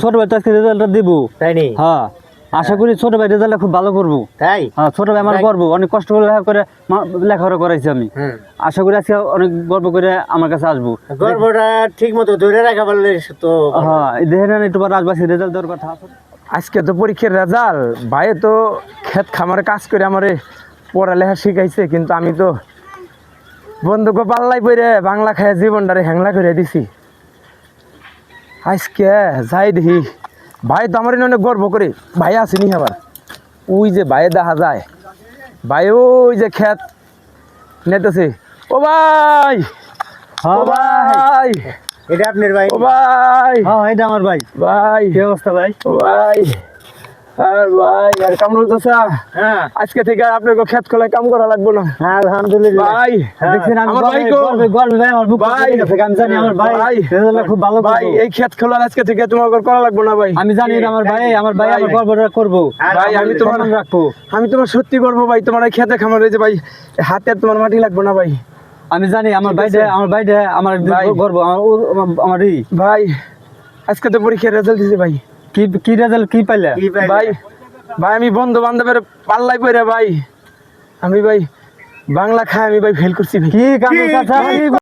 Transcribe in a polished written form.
ছোট ভাই তো আজকে রেজাল্টটা দিব। তাই নি? হ্যাঁ, আশা করি ছোট ভাই রেজাল্টটা খুব ভালো করবো। তাই? হ্যাঁ, ছোট ভাই আমার গর্ব, অনেক কষ্ট করে লেখাপড়া করাইছি আমি। আশা করি আজকে অনেক গর্ব করে আমার কাছে আসবো। গর্বটা ঠিক মতো ধরে রাখা পারলে তো। হ্যাঁ, দেখেন একটু পর আসবাসী রেজাল্ট দেওয়ার কথা আছে। আজকে তো পরীক্ষার রেজাল্ট, ভাই তো ক্ষেত খামারে কাজ করে আমারে পড়ালেখা শিখাইছে, কিন্তু আমি তো বন্ধুকে পাল্লাই পড়ে বাংলা খায় জীবনটারে হ্যাংলা করে দিছি। আজকে যাই দেখি, ভাই তো আমার অনেক গর্ব করে ভাই আসেনি আবার। ওই যে ভাই দেখা যায়, ভাই ওই যে ক্ষেত নেতেছে। ও ভাই, ও ভাই, এটা আপনার ভাই? ও ভাই, হ্যাঁ, এটা আমার ভাই। ভাই কি অবস্থা ভাই? ও ভাই, আর ভাই আর কাম রয়েছে। হ্যাঁ, আজকে থেকে আর আপনাকে ক্ষেত খোলায় কাম করা লাগবে না আলহামদুলিল্লাহ। ভাই। দেখছেন আমি আমার ভাই গর্বে ভাই, আমার বুক ভাই, ফেটে গেছে। আমি জানি আমার ভাই ভাই, রেজাল্টটা খুব ভালো ভাই করবো। এই ক্ষেত খোলার আজকে থেকে তোমার করা লাগবে না ভাই। আমি জানি এটা আমার ভাই, আমার ভাই, গর্বটা করবো। ভাই আমি তোমার সম্মান রাখবো। আমি তোমার সত্যি করবো ভাই, তোমার এই খেতে খামারে যে ভাই হাতে আর তোমার মাটি লাগবে না ভাই। আমি জানি আমার ঠিক ভাইটা আছে। আমার ভাই। গর্ব, আমারই ভাই আজকে তো পরীক্ষার রেজাল্ট দিছে ভাই। কি রেজাল্ট কি পাইলা? কি পাইলে? ভাই, ভাই আমি বন্ধু বান্ধবের পাল্লাই পড়ে ভাই, আমি ভাই বাংলা খাই আমি ভাই ফেল করছি ভাই। কি কাম